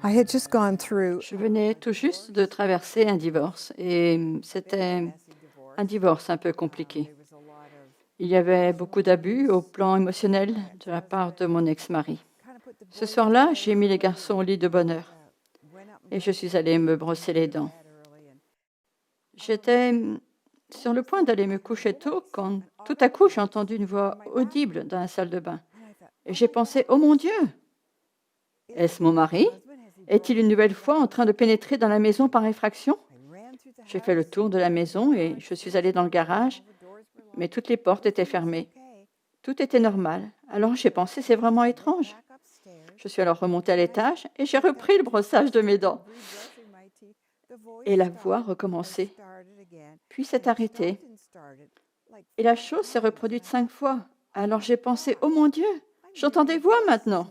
I had just gone through Je venais tout juste de traverser un divorce et c'était un divorce un peu compliqué. Il y avait beaucoup d'abus au plan émotionnel de la part de mon ex-mari. Ce soir-là, j'ai mis les garçons au lit de bonne heure et je suis allée me brosser les dents. J'étais sur le point d'aller me coucher tôt quand tout à coup j'ai entendu une voix audible dans la salle de bain. Et j'ai pensé, oh mon Dieu, est-ce mon mari? Est-il une nouvelle fois en train de pénétrer dans la maison par effraction? J'ai fait le tour de la maison et je suis allée dans le garage, mais toutes les portes étaient fermées. Tout était normal. Alors j'ai pensé, c'est vraiment étrange. Je suis alors remontée à l'étage et j'ai repris le brossage de mes dents. Et la voix recommençait, puis s'est arrêtée. Et la chose s'est reproduite 5 fois. Alors j'ai pensé, oh mon Dieu, j'entends des voix maintenant.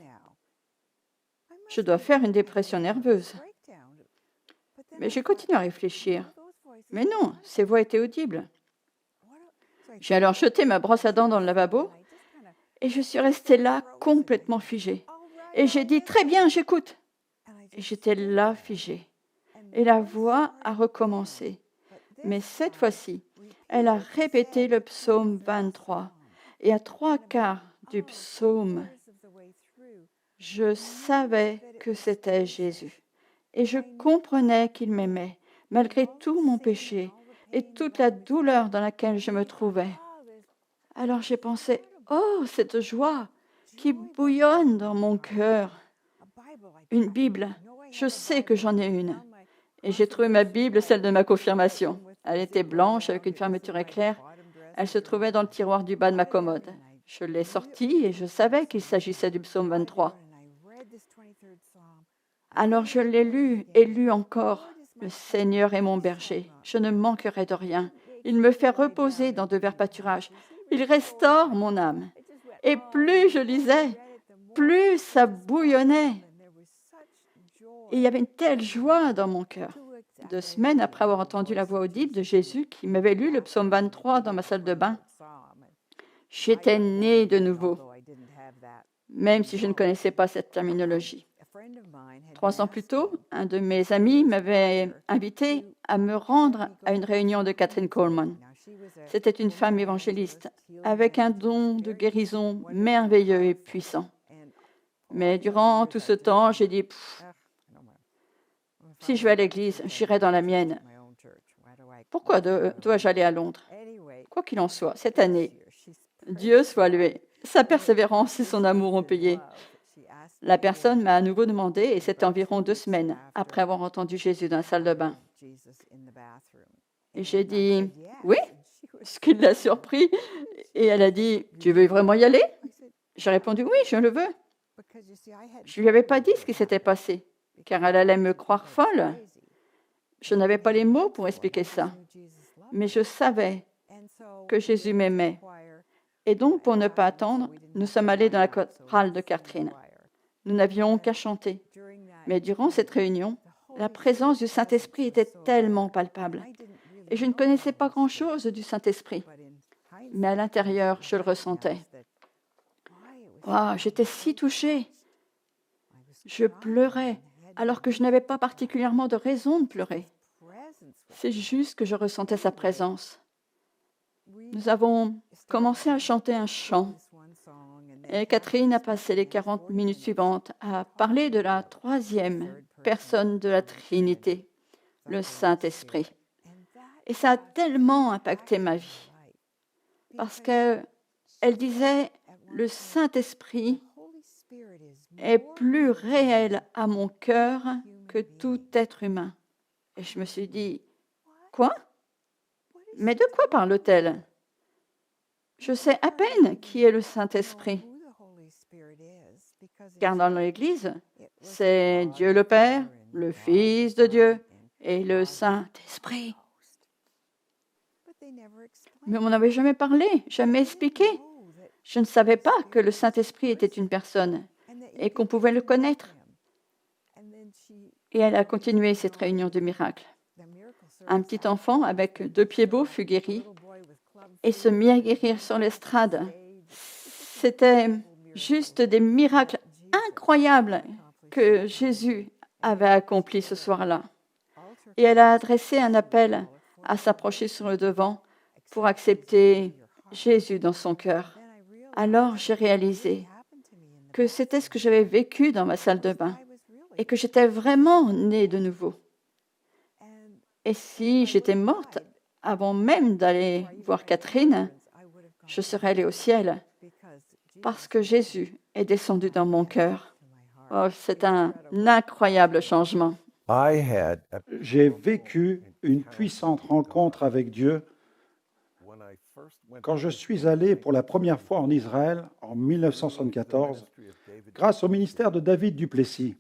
Je dois faire une dépression nerveuse. Mais j'ai continué à réfléchir. Mais non, ces voix étaient audibles. J'ai alors jeté ma brosse à dents dans le lavabo et je suis restée là complètement figée. Et j'ai dit, très bien, j'écoute. Et j'étais là figée. Et la voix a recommencé. Mais cette fois-ci, elle a répété le psaume 23. Et à 3/4 du psaume, je savais que c'était Jésus. Et je comprenais qu'il m'aimait, malgré tout mon péché et toute la douleur dans laquelle je me trouvais. Alors j'ai pensé, oh, cette joie qui bouillonne dans mon cœur. Une Bible, je sais que j'en ai une. Et j'ai trouvé ma Bible, celle de ma confirmation. Elle était blanche avec une fermeture éclair. Elle se trouvait dans le tiroir du bas de ma commode. Je l'ai sortie et je savais qu'il s'agissait du psaume 23. Alors je l'ai lu et lu encore. Le Seigneur est mon berger, je ne manquerai de rien. Il me fait reposer dans de verts pâturages. Il restaure mon âme. Et plus je lisais, plus ça bouillonnait. Et il y avait une telle joie dans mon cœur. 2 semaines après avoir entendu la voix audible de Jésus qui m'avait lu le psaume 23 dans ma salle de bain, j'étais née de nouveau, même si je ne connaissais pas cette terminologie. 3 ans plus tôt, un de mes amis m'avait invité à me rendre à une réunion de Kathryn Coleman. C'était une femme évangéliste avec un don de guérison merveilleux et puissant. Mais durant tout ce temps, j'ai dit, si je vais à l'église, j'irai dans la mienne. Pourquoi dois-je aller à Londres? Quoi qu'il en soit, cette année, Dieu soit loué, sa persévérance et son amour ont payé. La personne m'a à nouveau demandé, et c'était environ 2 semaines après avoir entendu Jésus dans la salle de bain. Et j'ai dit, oui, ce qui l'a surpris. Et elle a dit, tu veux vraiment y aller? J'ai répondu, oui, je le veux. Je ne lui avais pas dit ce qui s'était passé, car elle allait me croire folle. Je n'avais pas les mots pour expliquer ça, mais je savais que Jésus m'aimait. Et donc, pour ne pas attendre, nous sommes allés dans la chorale de Catherine. Nous n'avions qu'à chanter. Mais durant cette réunion, la présence du Saint-Esprit était tellement palpable. Et je ne connaissais pas grand-chose du Saint-Esprit. Mais à l'intérieur, je le ressentais. Wow, j'étais si touchée. Je pleurais, alors que je n'avais pas particulièrement de raison de pleurer. C'est juste que je ressentais sa présence. Nous avons commencé à chanter un chant. Et Catherine a passé les 40 minutes suivantes à parler de la 3e personne de la Trinité, le Saint-Esprit. Et ça a tellement impacté ma vie. Parce qu'elle disait, le Saint-Esprit est plus réel à mon cœur que tout être humain. Et je me suis dit, quoi? Mais de quoi parle-t-elle? Je sais à peine qui est le Saint-Esprit. Car dans l'Église, c'est Dieu le Père, le Fils de Dieu et le Saint-Esprit. Mais on n'avait jamais parlé, jamais expliqué. Je ne savais pas que le Saint-Esprit était une personne et qu'on pouvait le connaître. Et elle a continué cette réunion de miracles. Un petit enfant avec 2 pieds beaux fut guéri et se mit à guérir sur l'estrade. C'était juste des miracles incroyables que Jésus avait accompli ce soir-là. Et elle a adressé un appel à s'approcher sur le devant pour accepter Jésus dans son cœur. Alors j'ai réalisé que c'était ce que j'avais vécu dans ma salle de bain et que j'étais vraiment née de nouveau. Et si j'étais morte avant même d'aller voir Catherine, je serais allée au ciel parce que Jésus est descendu dans mon cœur. Oh, c'est un incroyable changement. J'ai vécu une puissante rencontre avec Dieu quand je suis allé pour la première fois en Israël en 1974, grâce au ministère de David Duplessis.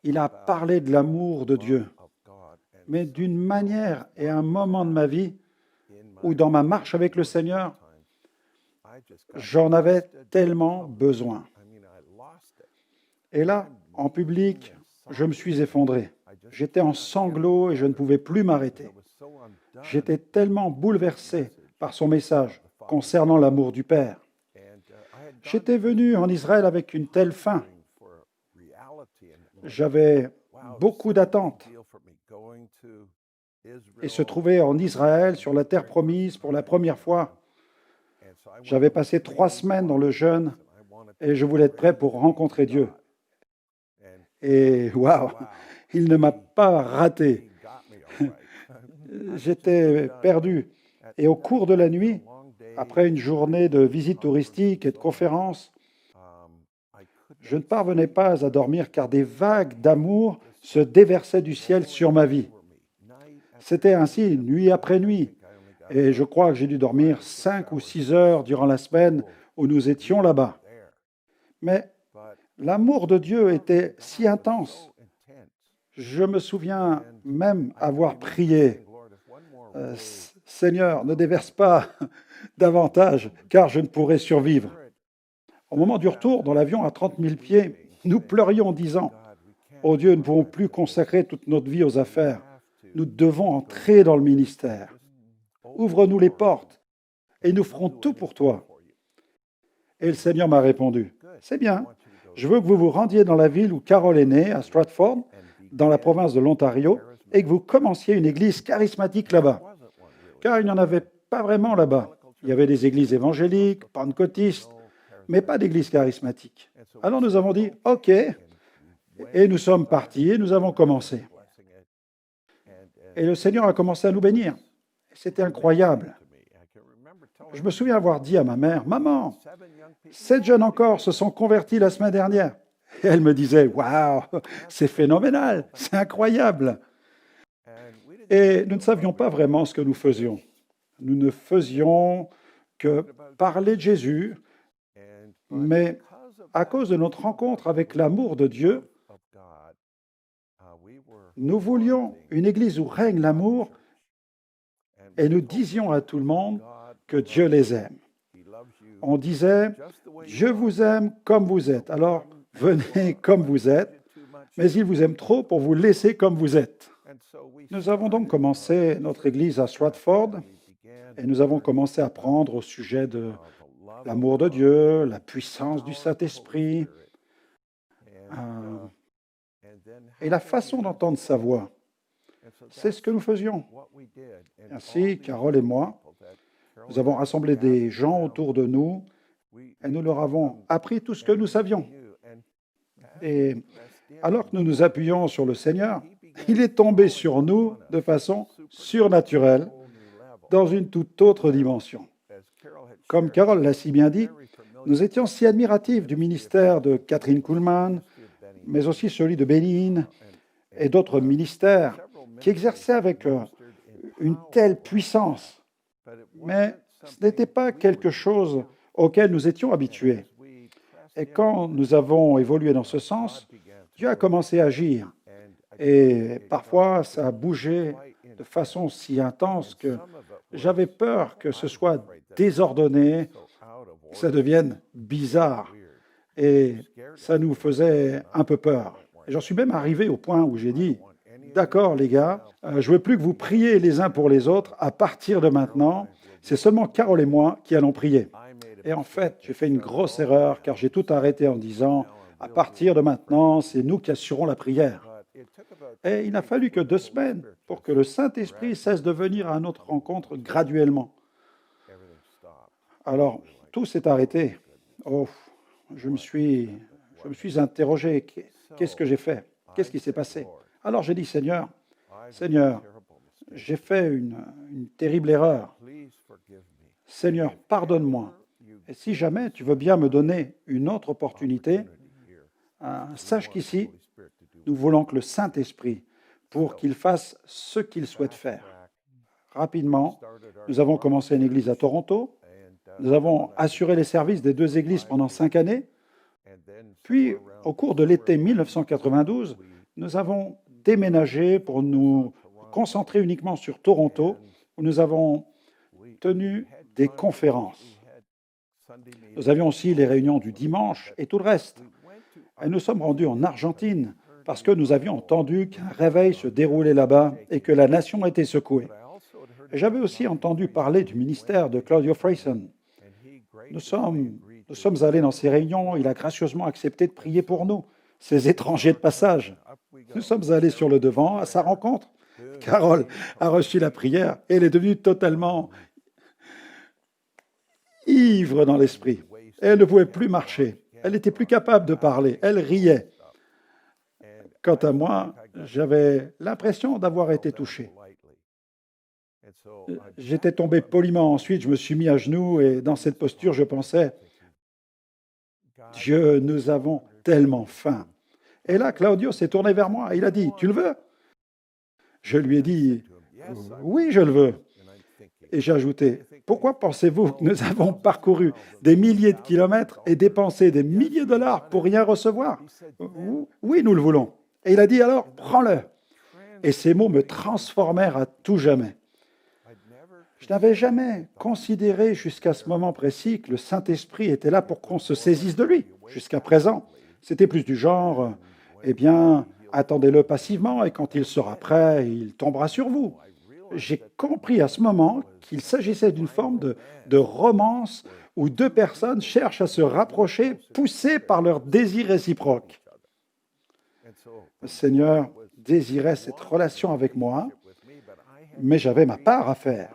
Il a parlé de l'amour de Dieu, mais d'une manière et à un moment de ma vie où, dans ma marche avec le Seigneur, j'en avais tellement besoin. Et là, en public, je me suis effondré. J'étais en sanglots et je ne pouvais plus m'arrêter. J'étais tellement bouleversé par son message concernant l'amour du Père. J'étais venu en Israël avec une telle faim. J'avais beaucoup d'attentes. Et se trouver en Israël, sur la terre promise, pour la première fois, j'avais passé 3 semaines dans le jeûne et je voulais être prêt pour rencontrer Dieu. Et waouh, il ne m'a pas raté. J'étais perdu. Et au cours de la nuit, après une journée de visite touristique et de conférences, je ne parvenais pas à dormir car des vagues d'amour se déversaient du ciel sur ma vie. C'était ainsi, nuit après nuit. Et je crois que j'ai dû dormir 5 ou 6 heures durant la semaine où nous étions là-bas. Mais l'amour de Dieu était si intense. Je me souviens même avoir prié, Seigneur, ne déverse pas davantage, car je ne pourrai survivre. Au moment du retour, dans l'avion à 30 000 pieds, nous pleurions en disant, oh Dieu, nous ne pouvons plus consacrer toute notre vie aux affaires. Nous devons entrer dans le ministère. Ouvre-nous les portes et nous ferons tout pour toi. Et le Seigneur m'a répondu, c'est bien, je veux que vous vous rendiez dans la ville où Carole est née, à Stratford, dans la province de l'Ontario, et que vous commenciez une église charismatique là-bas. Car il n'y en avait pas vraiment là-bas. Il y avait des églises évangéliques, pentecôtistes, mais pas d'église charismatique. Alors nous avons dit, OK, et nous sommes partis et nous avons commencé. Et le Seigneur a commencé à nous bénir. C'était incroyable. Je me souviens avoir dit à ma mère, « Maman, 7 jeunes encore se sont convertis la semaine dernière. » Et elle me disait, « Waouh, c'est phénoménal, c'est incroyable. » Et nous ne savions pas vraiment ce que nous faisions. Nous ne faisions que parler de Jésus, mais à cause de notre rencontre avec l'amour de Dieu, nous voulions une église où règne l'amour et nous disions à tout le monde que Dieu les aime. On disait, je vous aime comme vous êtes, alors venez comme vous êtes, mais il vous aime trop pour vous laisser comme vous êtes. Nous avons donc commencé notre église à Stratford et nous avons commencé à apprendre au sujet de l'amour de Dieu, la puissance du Saint-Esprit et la façon d'entendre sa voix. C'est ce que nous faisions. Ainsi, Carole et moi, nous avons rassemblé des gens autour de nous et nous leur avons appris tout ce que nous savions. Et alors que nous nous appuyons sur le Seigneur, il est tombé sur nous de façon surnaturelle, dans une toute autre dimension. Comme Carole l'a si bien dit, nous étions si admiratifs du ministère de Catherine Kuhlman, mais aussi celui de Béline et d'autres ministères qui exerçaient avec une telle puissance. Mais ce n'était pas quelque chose auquel nous étions habitués. Et quand nous avons évolué dans ce sens, Dieu a commencé à agir. Et parfois, ça a bougé de façon si intense que j'avais peur que ce soit désordonné, que ça devienne bizarre. Et ça nous faisait un peu peur. Et j'en suis même arrivé au point où j'ai dit, d'accord les gars, je ne veux plus que vous priez les uns pour les autres. À partir de maintenant, c'est seulement Carole et moi qui allons prier. Et en fait, j'ai fait une grosse erreur car j'ai tout arrêté en disant, à partir de maintenant, c'est nous qui assurons la prière. Et il n'a fallu que 2 semaines pour que le Saint-Esprit cesse de venir à notre rencontre graduellement. Alors, tout s'est arrêté. Oh, je me suis interrogé, qu'est-ce que j'ai fait? Qu'est-ce qui s'est passé? Alors j'ai dit, Seigneur, j'ai fait une terrible erreur. Seigneur, pardonne-moi. Et si jamais tu veux bien me donner une autre opportunité, sache qu'ici, nous voulons que le Saint-Esprit, pour qu'il fasse ce qu'il souhaite faire. Rapidement, nous avons commencé une église à Toronto. Nous avons assuré les services des 2 églises pendant 5 années. Puis, au cours de l'été 1992, nous avons déménagé pour nous concentrer uniquement sur Toronto, où nous avons tenu des conférences. Nous avions aussi les réunions du dimanche et tout le reste. Et nous sommes rendus en Argentine parce que nous avions entendu qu'un réveil se déroulait là-bas et que la nation était secouée. Et j'avais aussi entendu parler du ministère de Claudio Freyson. Nous sommes allés dans ces réunions, il a gracieusement accepté de prier pour nous, ces étrangers de passage. Nous sommes allés sur le devant à sa rencontre. Carole a reçu la prière et elle est devenue totalement ivre dans l'esprit. Elle ne pouvait plus marcher. Elle n'était plus capable de parler. Elle riait. Quant à moi, j'avais l'impression d'avoir été touché. J'étais tombé poliment. Ensuite, je me suis mis à genoux et dans cette posture, je pensais, Dieu, nous avons tellement faim. Et là, Claudio s'est tourné vers moi. Il a dit, tu le veux? Je lui ai dit, oui, je le veux. Et j'ai ajouté, pourquoi pensez-vous que nous avons parcouru des milliers de kilomètres et dépensé des milliers de dollars pour rien recevoir? Oui, nous le voulons. Et il a dit, alors, prends-le. Et ces mots me transformèrent à tout jamais. Je n'avais jamais considéré jusqu'à ce moment précis que le Saint-Esprit était là pour qu'on se saisisse de lui. Jusqu'à présent, c'était plus du genre, eh bien, attendez-le passivement et quand il sera prêt, il tombera sur vous. J'ai compris à ce moment qu'il s'agissait d'une forme de romance où 2 personnes cherchent à se rapprocher, poussées par leur désir réciproque. Le Seigneur désirait cette relation avec moi, mais j'avais ma part à faire.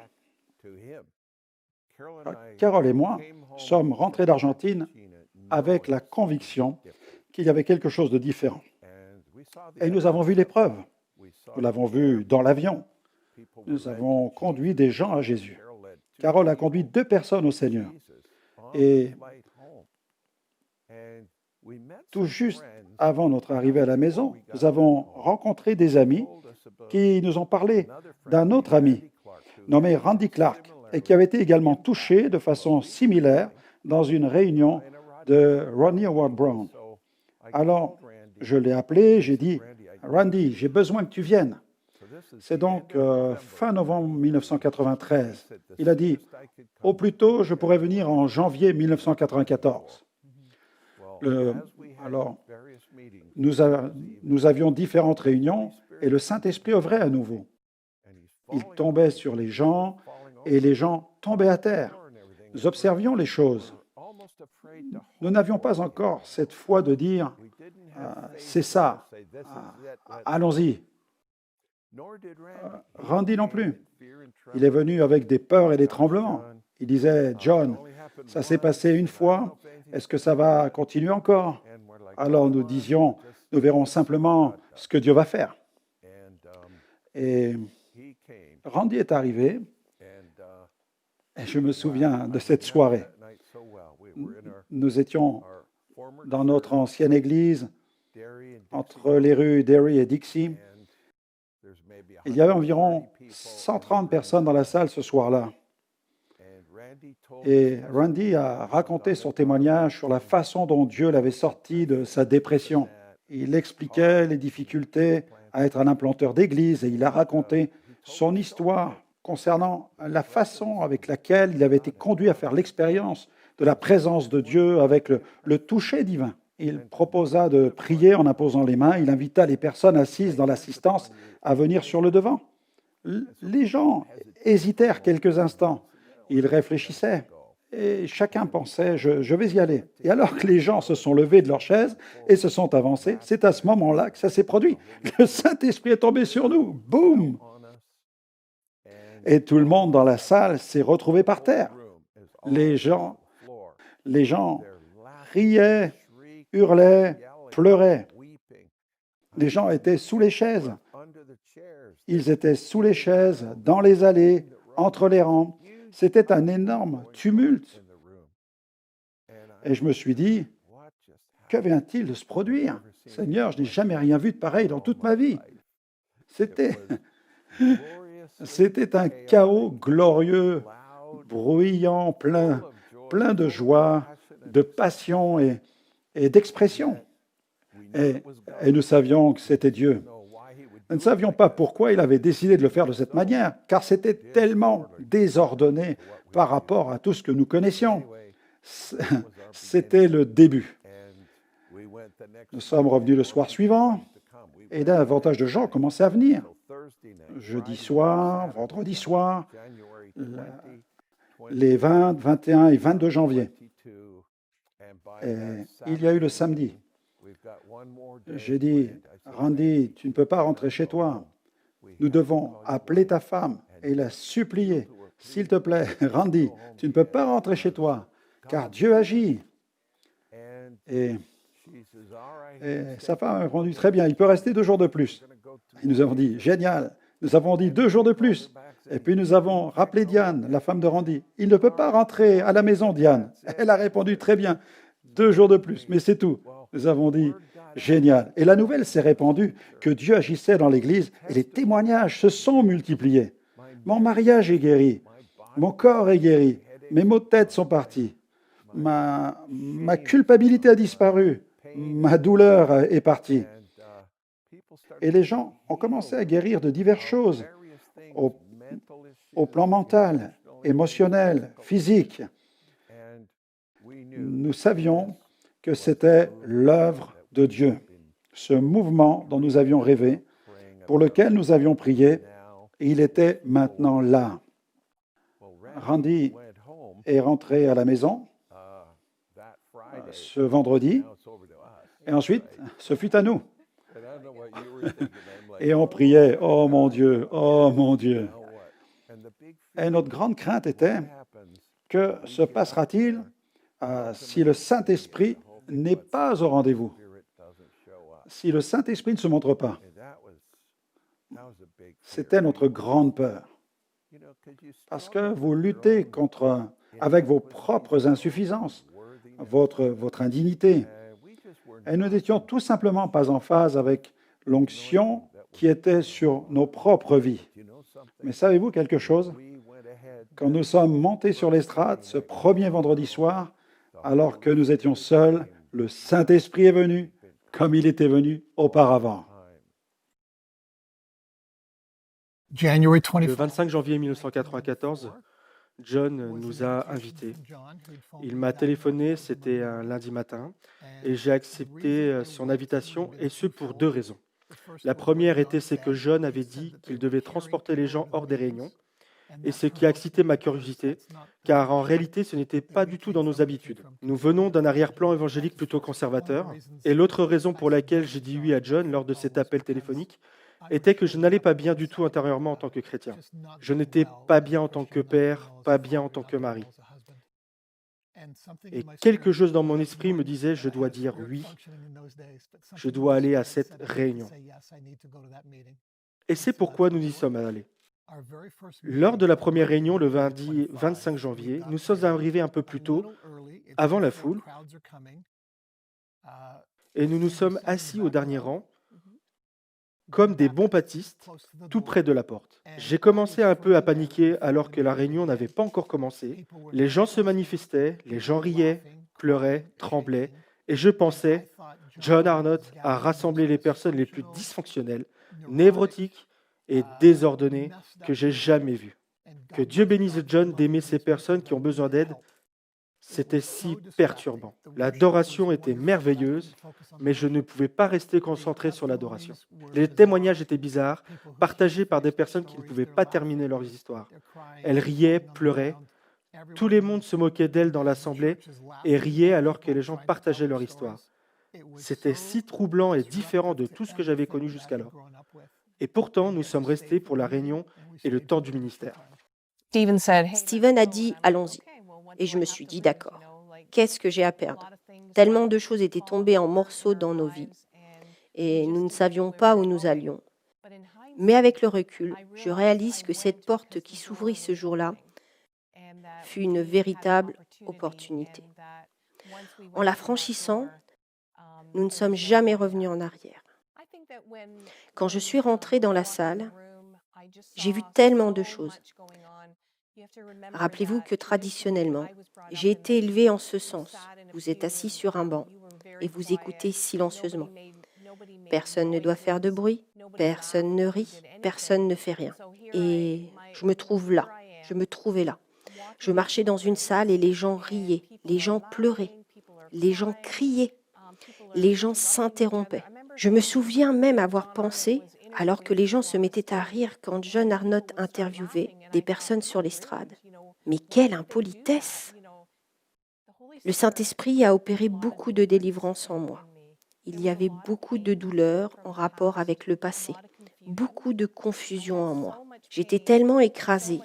Carole et moi sommes rentrés d'Argentine avec la conviction qu'il y avait quelque chose de différent. Et nous avons vu l'épreuve. Nous l'avons vu dans l'avion. Nous avons conduit des gens à Jésus. Carole a conduit 2 personnes au Seigneur. Et tout juste avant notre arrivée à la maison, nous avons rencontré des amis qui nous ont parlé d'un autre ami nommé Randy Clark et qui avait été également touché de façon similaire dans une réunion de Ronnie Howard Brown. Alors, je l'ai appelé, j'ai dit, Randy, j'ai besoin que tu viennes. C'est donc fin novembre 1993. Il a dit, au plus tôt, je pourrais venir en janvier 1994. Alors, nous avions différentes réunions et le Saint-Esprit œuvrait à nouveau. Il tombait sur les gens et les gens tombaient à terre. Nous observions les choses. Nous n'avions pas encore cette foi de dire, c'est ça, allons-y. Randy non plus. Il est venu avec des peurs et des tremblements. Il disait, John, ça s'est passé une fois, est-ce que ça va continuer encore? Alors nous disions, nous verrons simplement ce que Dieu va faire. Et Randy est arrivé, et je me souviens de cette soirée. Nous étions dans notre ancienne église, entre les rues Derry et Dixie. Il y avait environ 130 personnes dans la salle ce soir-là. Et Randy a raconté son témoignage sur la façon dont Dieu l'avait sorti de sa dépression. Il expliquait les difficultés à être un implanteur d'église et il a raconté son histoire concernant la façon avec laquelle il avait été conduit à faire l'expérience de la présence de Dieu avec le toucher divin. Il proposa de prier en imposant les mains. Il invita les personnes assises dans l'assistance à venir sur le devant. Les gens hésitèrent quelques instants. Ils réfléchissaient. Et chacun pensait, je vais y aller. Et alors que les gens se sont levés de leur chaise et se sont avancés, c'est à ce moment-là que ça s'est produit. Le Saint-Esprit est tombé sur nous. Boum! Et tout le monde dans la salle s'est retrouvé par terre. Les gens, les gens riaient, hurlaient, pleuraient. Les gens étaient sous les chaises. Ils étaient sous les chaises, dans les allées, entre les rangs. C'était un énorme tumulte. Et je me suis dit, que vient-il de se produire? Seigneur, je n'ai jamais rien vu de pareil dans toute ma vie. C'était un chaos glorieux, bruyant, plein de joie, de passion et d'expression. Et nous savions que c'était Dieu. Nous ne savions pas pourquoi il avait décidé de le faire de cette manière, car c'était tellement désordonné par rapport à tout ce que nous connaissions. C'était le début. Nous sommes revenus le soir suivant, et davantage de gens commençaient à venir. Jeudi soir, vendredi soir, les 20, 21 et 22 janvier. Et il y a eu le samedi. J'ai dit, Randy, tu ne peux pas rentrer chez toi. Nous devons appeler ta femme et la supplier. S'il te plaît, Randy, tu ne peux pas rentrer chez toi, car Dieu agit. Et sa femme a répondu, très bien, il peut rester 2 jours de plus. Et nous avons dit, génial. Nous avons dit 2 jours de plus. Et puis nous avons rappelé Diane, la femme de Randy. Il ne peut pas rentrer à la maison, Diane. Elle a répondu, très bien, 2 jours de plus, mais c'est tout. Nous avons dit, génial. Et la nouvelle s'est répandue que Dieu agissait dans l'Église et les témoignages se sont multipliés. Mon mariage est guéri, mon corps est guéri, mes maux de tête sont partis, ma culpabilité a disparu, ma douleur est partie. Et les gens ont commencé à guérir de diverses choses au plan mental, émotionnel, physique. Nous savions que c'était l'œuvre de Dieu, ce mouvement dont nous avions rêvé, pour lequel nous avions prié, et il était maintenant là. Randy est rentré à la maison ce vendredi, et ensuite, ce fut à nous. Et on priait, oh mon Dieu, oh mon Dieu. Et notre grande crainte était, que se passera-t-il si le Saint-Esprit n'est pas au rendez-vous, si le Saint-Esprit ne se montre pas? C'était notre grande peur. Parce que vous luttez avec vos propres insuffisances, votre indignité. Et nous n'étions tout simplement pas en phase avec l'onction qui était sur nos propres vies. Mais savez-vous quelque chose? Quand nous sommes montés sur l'estrade ce premier vendredi soir, alors que nous étions seuls, le Saint-Esprit est venu comme il était venu auparavant. Le 25 janvier 1994, John nous a invités. Il m'a téléphoné, c'était un lundi matin, et j'ai accepté son invitation, et ce pour 2 raisons. La première c'est que John avait dit qu'il devait transporter les gens hors des réunions, et ce qui a excité ma curiosité, car en réalité, ce n'était pas du tout dans nos habitudes. Nous venons d'un arrière-plan évangélique plutôt conservateur, et l'autre raison pour laquelle j'ai dit oui à John lors de cet appel téléphonique était que je n'allais pas bien du tout intérieurement en tant que chrétien. Je n'étais pas bien en tant que père, pas bien en tant que mari. Et quelque chose dans mon esprit me disait, je dois dire oui, je dois aller à cette réunion. Et c'est pourquoi nous y sommes allés. Lors de la première réunion, le lundi 25 janvier, nous sommes arrivés un peu plus tôt, avant la foule, et nous nous sommes assis au dernier rang, comme des bons baptistes, tout près de la porte. J'ai commencé un peu à paniquer alors que la réunion n'avait pas encore commencé. Les gens se manifestaient, les gens riaient, pleuraient, tremblaient, et je pensais, John Arnott a rassemblé les personnes les plus dysfonctionnelles, névrotiques et désordonnées que j'ai jamais vues. Que Dieu bénisse John d'aimer ces personnes qui ont besoin d'aide. C'était si perturbant. L'adoration était merveilleuse, mais je ne pouvais pas rester concentré sur l'adoration. Les témoignages étaient bizarres, partagés par des personnes qui ne pouvaient pas terminer leurs histoires. Elles riaient, pleuraient, Tout le monde se moquait d'elle dans l'assemblée et riait alors que les gens partageaient leur histoire. C'était si troublant et différent de tout ce que j'avais connu jusqu'alors. Et pourtant, nous sommes restés pour la réunion et le temps du ministère. Steven a dit « allons-y ». Et je me suis dit « d'accord, qu'est-ce que j'ai à perdre ?» Tellement de choses étaient tombées en morceaux dans nos vies et nous ne savions pas où nous allions. Mais avec le recul, je réalise que cette porte qui s'ouvrit ce jour-là fut une véritable opportunité. En la franchissant, nous ne sommes jamais revenus en arrière. Quand je suis rentrée dans la salle, j'ai vu tellement de choses. Rappelez-vous que traditionnellement, j'ai été élevée en ce sens. Vous êtes assis sur un banc et vous écoutez silencieusement. Personne ne doit faire de bruit, personne ne rit, personne ne fait rien. Et je me trouve là, je me trouvais là. Je marchais dans une salle et les gens riaient, les gens pleuraient, les gens criaient, les gens s'interrompaient. Je me souviens même avoir pensé, alors que les gens se mettaient à rire quand John Arnott interviewait des personnes sur l'estrade. Mais quelle impolitesse! Le Saint-Esprit a opéré beaucoup de délivrance en moi. Il y avait beaucoup de douleur en rapport avec le passé, beaucoup de confusion en moi. J'étais tellement écrasée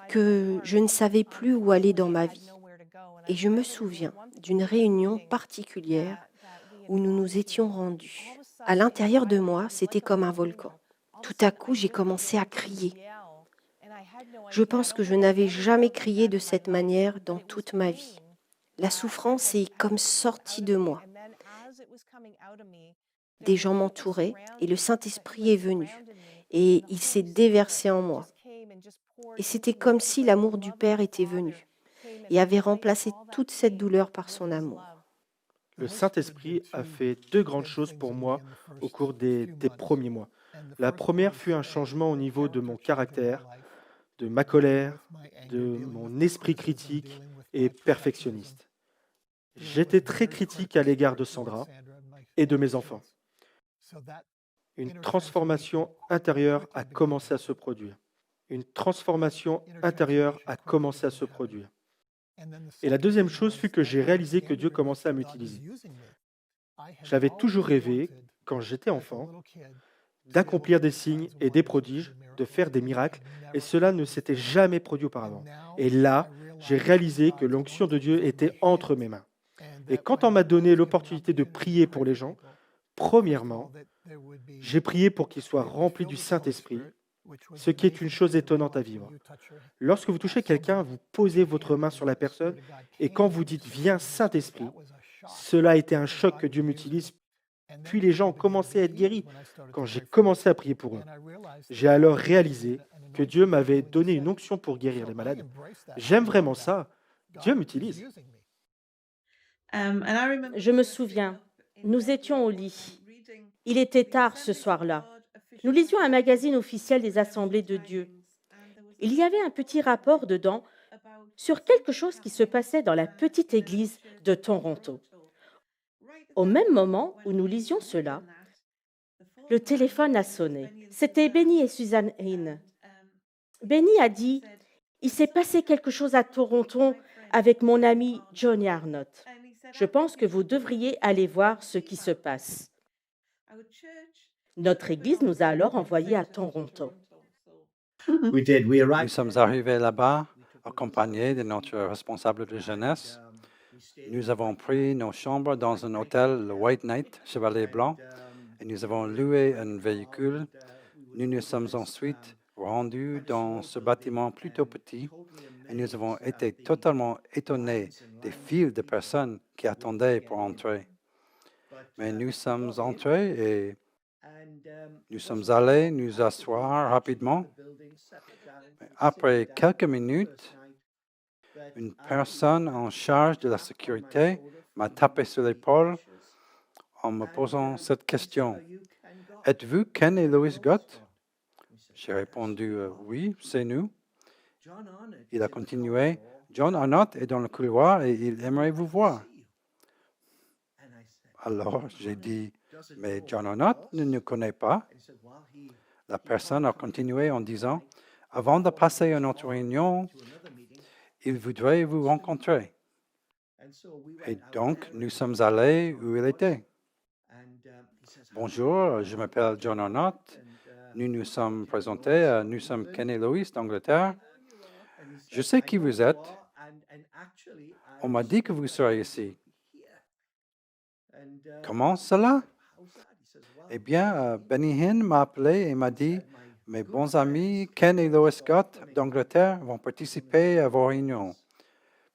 que je ne savais plus où aller dans ma vie. Et je me souviens d'une réunion particulière où nous nous étions rendus. À l'intérieur de moi, c'était comme un volcan. Tout à coup, j'ai commencé à crier. Je pense que je n'avais jamais crié de cette manière dans toute ma vie. La souffrance est comme sortie de moi. Des gens m'entouraient et le Saint-Esprit est venu et il s'est déversé en moi. Et c'était comme si l'amour du Père était venu et avait remplacé toute cette douleur par son amour. Le Saint-Esprit a fait deux grandes choses pour moi au cours des premiers mois. La première fut un changement au niveau de mon caractère, de ma colère, de mon esprit critique et perfectionniste. J'étais très critique à l'égard de Sandra et de mes enfants. Une transformation intérieure a commencé à se produire. Une transformation intérieure a commencé à se produire. Et la deuxième chose fut que j'ai réalisé que Dieu commençait à m'utiliser. J'avais toujours rêvé, quand j'étais enfant, d'accomplir des signes et des prodiges, de faire des miracles, et cela ne s'était jamais produit auparavant. Et là, j'ai réalisé que l'onction de Dieu était entre mes mains. Et quand on m'a donné l'opportunité de prier pour les gens, premièrement, j'ai prié pour qu'ils soient remplis du Saint-Esprit, ce qui est une chose étonnante à vivre. Lorsque vous touchez quelqu'un, vous posez votre main sur la personne, et quand vous dites « Viens Saint-Esprit », cela a été un choc que Dieu m'utilise. Puis les gens ont commencé à être guéris quand j'ai commencé à prier pour eux. J'ai alors réalisé que Dieu m'avait donné une onction pour guérir les malades. J'aime vraiment ça. Dieu m'utilise. Je me souviens, nous étions au lit. Il était tard ce soir-là. Nous lisions un magazine officiel des Assemblées de Dieu. Il y avait un petit rapport dedans sur quelque chose qui se passait dans la petite église de Toronto. Au même moment où nous lisions cela, le téléphone a sonné. C'était Benny et Suzanne Hine. Benny a dit « Il s'est passé quelque chose à Toronto avec mon ami Johnny Arnott. Je pense que vous devriez aller voir ce qui se passe. » Notre église nous a alors envoyés à Toronto. Nous sommes arrivés là-bas, accompagnés de notre responsable de jeunesse. Nous avons pris nos chambres dans un hôtel, le White Knight, Chevalier Blanc, et nous avons loué un véhicule. Nous nous sommes ensuite rendus dans ce bâtiment plutôt petit et nous avons été totalement étonnés des files de personnes qui attendaient pour entrer. Mais nous sommes entrés et nous sommes allés nous asseoir rapidement. Après quelques minutes, une personne en charge de la sécurité m'a tapé sur l'épaule en me posant cette question. « Êtes-vous Ken et Louis Gott ?» J'ai répondu « Oui, c'est nous. » Il a continué. « John Arnott est dans le couloir et il aimerait vous voir. » Alors j'ai dit « Mais John Arnott ne nous connaît pas. » La personne a continué en disant « Avant de passer à notre réunion, Il voudrait vous rencontrer. Et donc, nous sommes allés où il était. Bonjour, je m'appelle John Arnott. Nous nous sommes présentés. Nous sommes Ken et Lois d'Angleterre. Je sais qui vous êtes. On m'a dit que vous seriez ici. Comment cela? Eh bien, Benny Hinn m'a appelé et m'a dit, mes bons amis Ken et Lois Scott d'Angleterre vont participer à vos réunions.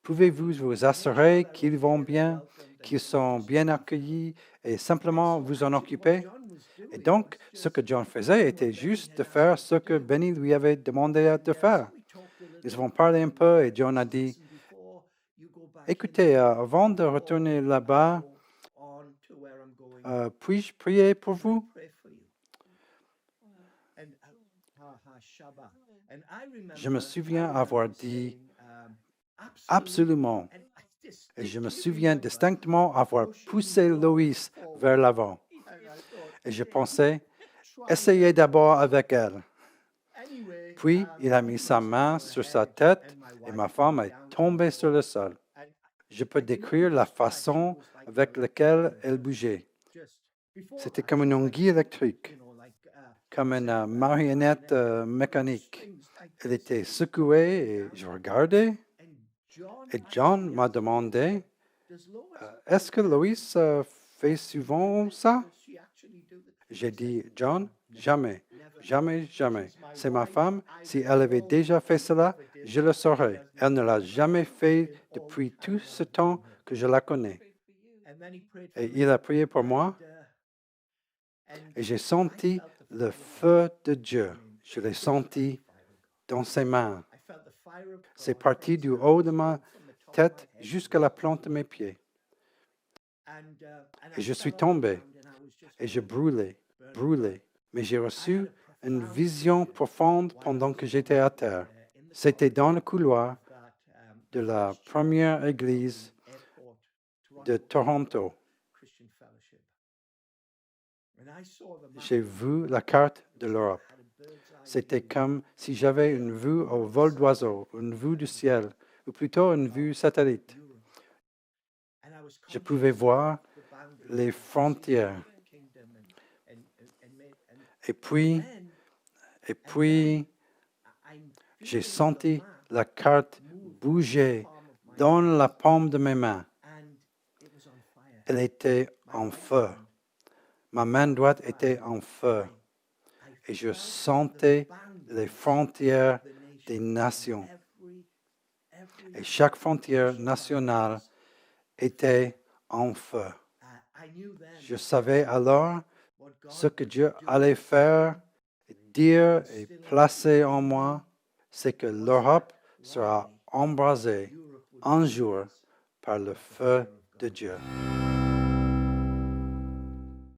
Pouvez-vous vous assurer qu'ils vont bien, qu'ils sont bien accueillis et simplement vous en occuper? Et donc, ce que John faisait était juste de faire ce que Benny lui avait demandé de faire. Nous avons parlé un peu et John a dit, écoutez, avant de retourner là-bas, puis-je prier pour vous? Je me souviens avoir dit absolument. Et je me souviens distinctement avoir poussé Lois vers l'avant. Et je pensais, essayez d'abord avec elle. Puis, il a mis sa main sur sa tête et ma femme est tombée sur le sol. Je peux décrire la façon avec laquelle elle bougeait. C'était comme une anguille électrique, comme une marionnette mécanique. Elle était secouée et je regardais. Et John m'a demandé, est-ce que Lois fait souvent ça? J'ai dit, John, jamais, jamais, jamais. C'est ma femme. Si elle avait déjà fait cela, je le saurais. Elle ne l'a jamais fait depuis tout ce temps que je la connais. Et il a prié pour moi. Et j'ai senti le feu de Dieu. Je l'ai senti dans ses mains. C'est parti du haut de ma tête jusqu'à la plante de mes pieds. Et je suis tombé. Et je brûlais. Mais j'ai reçu une vision profonde pendant que j'étais à terre. C'était dans le couloir de la première église de Toronto. J'ai vu la carte de l'Europe. C'était comme si j'avais une vue au vol d'oiseau, une vue du ciel, ou plutôt une vue satellite. Je pouvais voir les frontières. Et puis, j'ai senti la carte bouger dans la paume de mes mains. Elle était en feu. Ma main droite était en feu. Et je sentais les frontières des nations. Et chaque frontière nationale était en feu. Je savais alors ce que Dieu allait faire, dire et placer en moi, c'est que l'Europe sera embrasée un jour par le feu de Dieu.